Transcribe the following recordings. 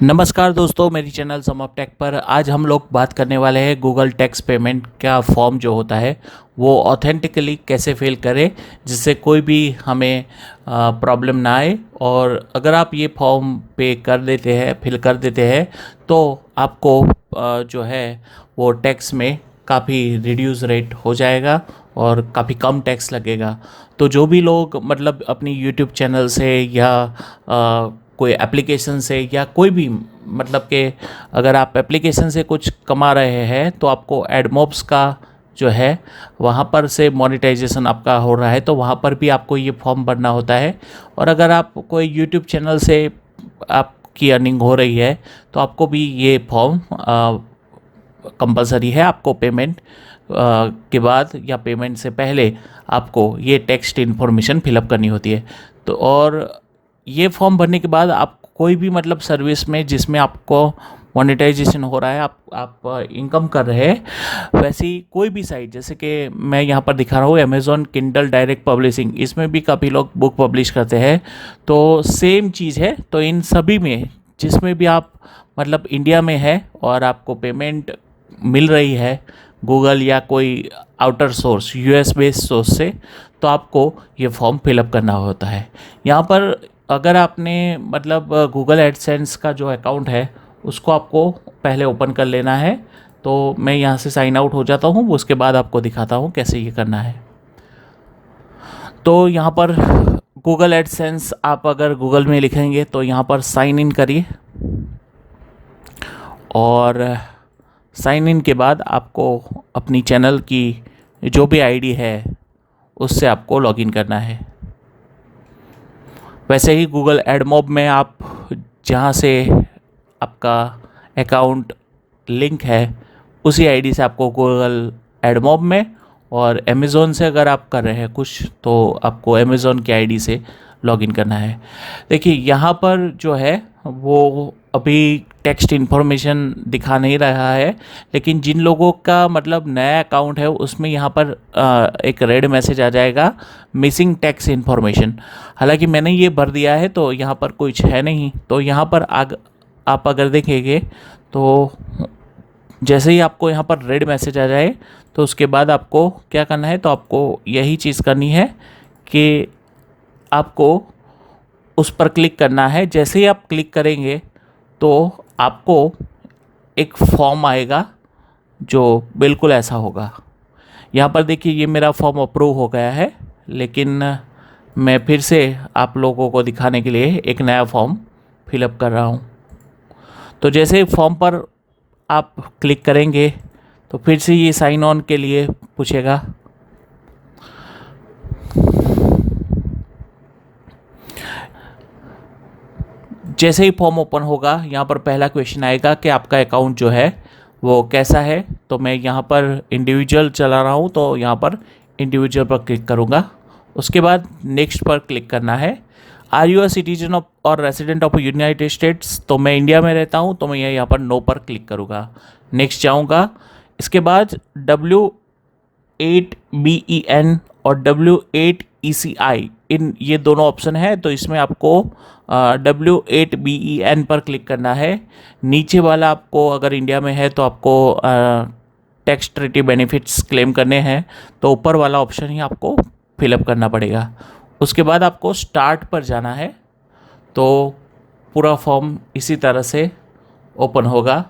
नमस्कार दोस्तों, मेरी चैनल सम ऑफ टेक पर आज हम लोग बात करने वाले हैं गूगल टैक्स पेमेंट का फॉर्म जो होता है वो ऑथेंटिकली कैसे फिल करें जिससे कोई भी हमें प्रॉब्लम ना आए। और अगर आप ये फॉर्म पे कर देते हैं, फिल कर देते हैं, तो आपको जो है वो टैक्स में काफ़ी रिड्यूस रेट हो जाएगा और काफ़ी कम टैक्स लगेगा। तो जो भी लोग मतलब अपनी यूट्यूब चैनल से या कोई एप्लीकेशन से या कोई भी मतलब कि अगर आप एप्लीकेशन से कुछ कमा रहे हैं तो आपको एडमॉब्स का जो है वहाँ पर से मोनेटाइजेशन आपका हो रहा है, तो वहाँ पर भी आपको ये फॉर्म भरना होता है। और अगर आप कोई यूट्यूब चैनल से आपकी अर्निंग हो रही है तो आपको भी ये फॉर्म कंपलसरी है। आपको पेमेंट के बाद या पेमेंट से पहले आपको ये टेक्स्ट इन्फॉर्मेशन फिलअप करनी होती है। तो और ये फॉर्म भरने के बाद आप कोई भी मतलब सर्विस में जिसमें आपको मोनेटाइजेशन हो रहा है, आप इनकम कर रहे हैं, वैसी कोई भी साइट जैसे कि मैं यहाँ पर दिखा रहा हूँ अमेज़ॉन किंडल डायरेक्ट पब्लिशिंग, इसमें भी काफ़ी लोग बुक पब्लिश करते हैं। तो सेम चीज़ है। तो इन सभी में जिसमें भी आप मतलब इंडिया में है और आपको पेमेंट मिल रही है गूगल या कोई outer source US based source से, तो आपको ये फॉर्म फिलअप करना होता है। यहाँ पर अगर आपने मतलब गूगल एडसेंस का जो अकाउंट है उसको आपको पहले ओपन कर लेना है। तो मैं यहाँ से साइन आउट हो जाता हूँ, उसके बाद आपको दिखाता हूँ कैसे ये करना है। तो यहाँ पर गूगल एडसेंस आप अगर गूगल में लिखेंगे तो यहाँ पर साइन इन करिए और साइन इन के बाद आपको अपनी चैनल की जो भी आईडी है उससे आपको लॉगिन करना है। वैसे ही गूगल एडमॉब में आप जहाँ से आपका अकाउंट लिंक है उसी आईडी से आपको गूगल एडमॉब में, और अमेज़ॉन से अगर आप कर रहे हैं कुछ तो आपको अमेज़ॉन की आईडी से लॉगिन करना है। देखिए यहाँ पर जो है वो अभी टेक्स्ट इन्फॉर्मेशन दिखा नहीं रहा है, लेकिन जिन लोगों का मतलब नया अकाउंट है उसमें यहाँ पर एक रेड मैसेज आ जाएगा मिसिंग टैक्स इन्फॉर्मेशन। हालांकि मैंने ये भर दिया है तो यहाँ पर कुछ है नहीं। तो यहाँ पर आप अगर देखेंगे तो जैसे ही आपको यहाँ पर रेड मैसेज आ जाए तो उसके बाद आपको क्या करना है, तो आपको यही चीज़ करनी है कि आपको उस पर क्लिक करना है। जैसे ही आप क्लिक करेंगे तो आपको एक फॉर्म आएगा जो बिल्कुल ऐसा होगा। यहाँ पर देखिए ये मेरा फॉर्म अप्रूव हो गया है, लेकिन मैं फिर से आप लोगों को दिखाने के लिए एक नया फॉर्म फिलअप कर रहा हूँ। तो जैसे ही फॉर्म पर आप क्लिक करेंगे तो फिर से ये साइन ऑन के लिए पूछेगा। जैसे ही फॉर्म ओपन होगा यहाँ पर पहला क्वेश्चन आएगा कि आपका अकाउंट जो है वो कैसा है। तो मैं यहाँ पर इंडिविजुअल चला रहा हूँ तो यहाँ पर इंडिविजुअल पर क्लिक करूँगा। उसके बाद नेक्स्ट पर क्लिक करना है। Are you a citizen of or resident of united states, तो मैं इंडिया में रहता हूँ तो मैं यहाँ पर नो पर क्लिक करूँगा। नेक्स्ट जाऊँगा। इसके बाद W8BEN और W8ECI इन ये दोनों ऑप्शन है, तो इसमें आपको W8BEN पर क्लिक करना है। नीचे वाला आपको अगर इंडिया में है तो आपको टैक्स ट्रीटी बेनिफिट्स क्लेम करने हैं, तो ऊपर वाला ऑप्शन ही आपको फिलअप करना पड़ेगा। उसके बाद आपको स्टार्ट पर जाना है। तो पूरा फॉर्म इसी तरह से ओपन होगा।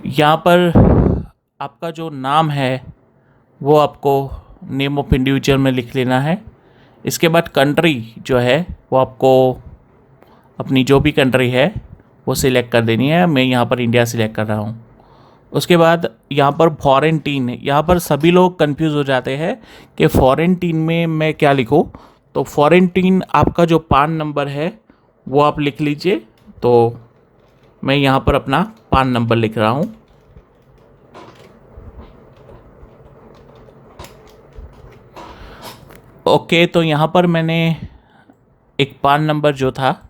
यहाँ पर आपका जो नाम है वो आपको नेम ऑफ इंडिविजुअल में लिख लेना है। इसके बाद कंट्री जो है वो आपको अपनी जो भी कंट्री है वो सिलेक्ट कर देनी है। मैं यहाँ पर इंडिया सिलेक्ट कर रहा हूँ। उसके बाद यहाँ पर फॉरेन टीन, यहाँ पर सभी लोग कंफ्यूज हो जाते हैं कि फॉरेन टीन में मैं क्या लिखूँ। तो फॉरेन टीन आपका जो पान नंबर है वो आप लिख लीजिए। तो मैं यहाँ पर अपना पान नंबर लिख रहा हूँ। ओके, तो यहाँ पर मैंने एक पान नंबर जो था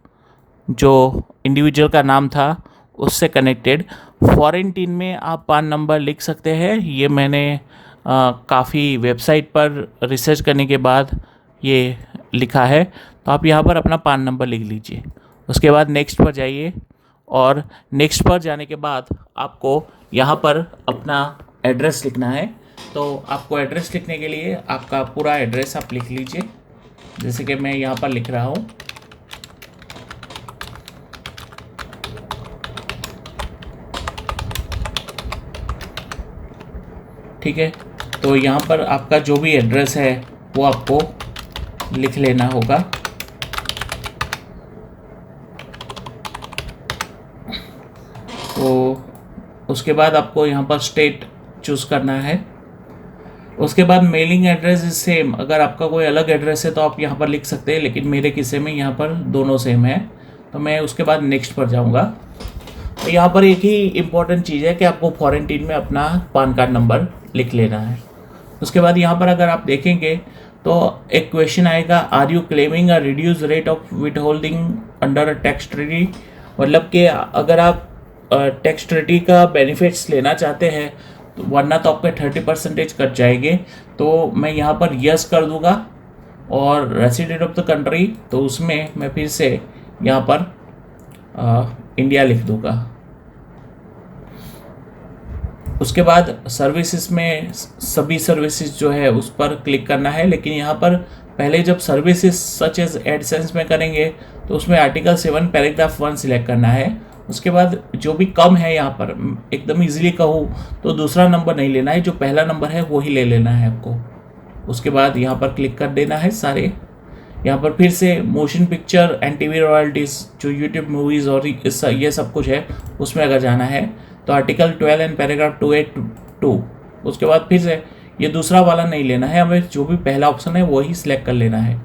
जो इंडिविजुअल का नाम था उससे कनेक्टेड। फॉरेन टीन में आप पान नंबर लिख सकते हैं। ये मैंने काफ़ी वेबसाइट पर रिसर्च करने के बाद ये लिखा है। तो आप यहाँ पर अपना पान नंबर लिख लीजिए। उसके बाद नेक्स्ट पर जाइए और नेक्स्ट पर जाने के बाद आपको यहाँ पर अपना एड्रेस लिखना है। तो आपको एड्रेस लिखने के लिए आपका पूरा एड्रेस आप लिख लीजिए, जैसे कि मैं यहाँ पर लिख रहा हूँ। ठीक है, तो यहाँ पर आपका जो भी एड्रेस है वो आपको लिख लेना होगा। तो उसके बाद आपको यहाँ पर स्टेट चूज़ करना है। उसके बाद मेलिंग एड्रेस इज सेम। अगर आपका कोई अलग एड्रेस है तो आप यहाँ पर लिख सकते हैं, लेकिन मेरे किस्से में यहाँ पर दोनों सेम है। तो मैं उसके बाद नेक्स्ट पर जाऊँगा। तो यहाँ पर एक ही इम्पॉर्टेंट चीज़ है कि आपको फॉरेन टीन में अपना पान कार्ड नंबर लिख लेना है। उसके बाद यहाँ पर अगर आप देखेंगे तो एक क्वेश्चन आएगा, are you claiming a reduce rate of withholding under a tax treaty. मतलब कि अगर आप टैक्स ट्रीटी का बेनिफिट्स लेना चाहते हैं तो वरना तो आपके 30% कट जाएंगे। तो मैं यहाँ पर यस कर दूंगा और रेसिडेंट ऑफ द कंट्री, तो उसमें मैं फिर से यहाँ पर इंडिया लिख दूंगा। उसके बाद सर्विसेज में सभी सर्विसेज जो है उस पर क्लिक करना है, लेकिन यहाँ पर पहले जब सर्विसेज सच एज एडसेंस में करेंगे तो उसमें आर्टिकल 7 पैराग्राफ 1 सिलेक्ट करना है। उसके बाद जो भी कम है यहाँ पर एकदम इजीली कहूँ तो दूसरा नंबर नहीं लेना है, जो पहला नंबर है वो ही ले लेना है आपको। उसके बाद यहाँ पर क्लिक कर देना है सारे। यहाँ पर फिर से motion picture and TV royalties जो यूट्यूब मूवीज़ और ये सब कुछ है उसमें अगर जाना है तो आर्टिकल 12 एंड पैराग्राफ 282। उसके बाद फिर से ये दूसरा वाला नहीं लेना है, हमें जो भी पहला ऑप्शन है वो ही सिलेक्ट कर लेना है।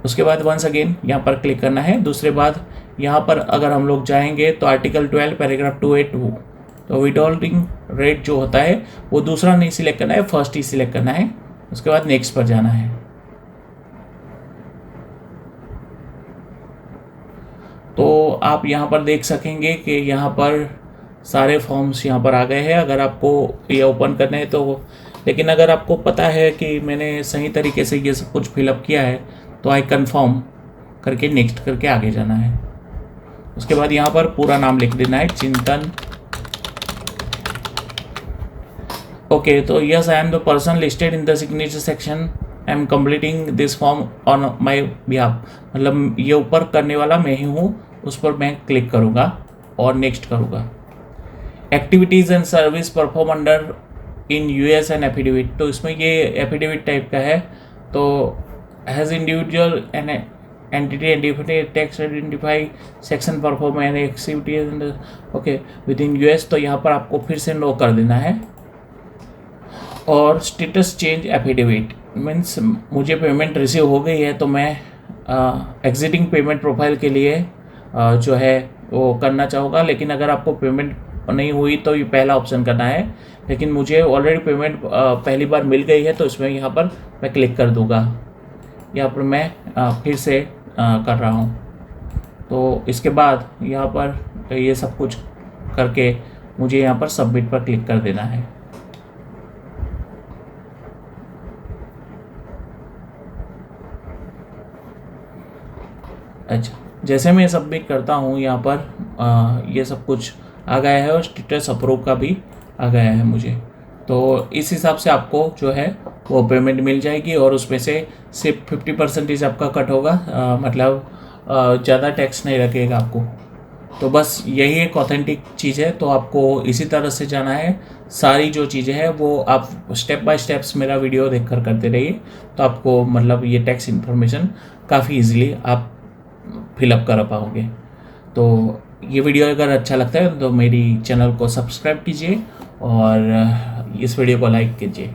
उसके बाद वंस अगेन यहाँ पर क्लिक करना है। दूसरे बाद यहाँ पर अगर हम लोग जाएंगे तो आर्टिकल 12 पैराग्राफ 282, तो विदहोल्डिंग रेट जो होता है वो दूसरा नहीं सिलेक्ट करना है, फर्स्ट ही सिलेक्ट करना है। उसके बाद नेक्स्ट पर जाना है। तो आप यहाँ पर देख सकेंगे कि यहाँ पर सारे फॉर्म्स यहाँ पर आ गए हैं अगर आपको ये ओपन करने हैं तो। लेकिन अगर आपको पता है कि मैंने सही तरीके से ये सब कुछ फिलअप किया है तो आई कन्फर्म करके नेक्स्ट करके आगे जाना है। उसके बाद यहाँ पर पूरा नाम लिख देना है, चिंतन। ओके, तो yes I am the person listed in the signature section, I am completing this form on my behalf. मतलब ये ऊपर करने वाला मैं ही हूँ, उस पर मैं क्लिक करूँगा और नेक्स्ट करूँगा। Activities and service perform under in US and affidavit, तो इसमें ये एफिडेविट टाइप का है। तो has individual and entity identify tax identify section perform and activities okay with in US, तो यहाँ पर आपको फिर से नो कर देना है। और स्टेटस चेंज एफिडेविट मीन्स मुझे पेमेंट रिसीव हो गई है तो मैं एग्जिटिंग पेमेंट प्रोफाइल के लिए जो है वो करना चाहूँगा। लेकिन अगर आपको पेमेंट नहीं हुई तो ये पहला ऑप्शन करना है, लेकिन मुझे ऑलरेडी पेमेंट पहली बार मिल गई है तो इसमें यहाँ पर मैं क्लिक कर दूँगा। यहाँ पर मैं फिर से कर रहा हूँ। तो इसके बाद यहाँ पर ये सब कुछ करके मुझे यहाँ पर सबमिट पर क्लिक कर देना है। अच्छा, जैसे मैं सबमिट करता हूँ यहाँ पर ये सब कुछ आ गया है और स्टेटस अप्रूव का भी आ गया है मुझे। तो इस हिसाब से आपको जो है वो पेमेंट मिल जाएगी और उसमें से सिर्फ 50% आपका कट होगा, मतलब ज़्यादा टैक्स नहीं लगेगा आपको। तो बस यही एक ऑथेंटिक चीज़ है। तो आपको इसी तरह से जाना है। सारी जो चीज़ें हैं वो आप स्टेप बाय स्टेप्स मेरा वीडियो देखकर करते रहिए, तो आपको मतलब ये टैक्स इन्फॉर्मेशन काफ़ी इजीली आप फिलअप कर पाओगे। तो ये वीडियो अगर अच्छा लगता है तो मेरी चैनल को सब्सक्राइब कीजिए और इस वीडियो को लाइक कीजिए।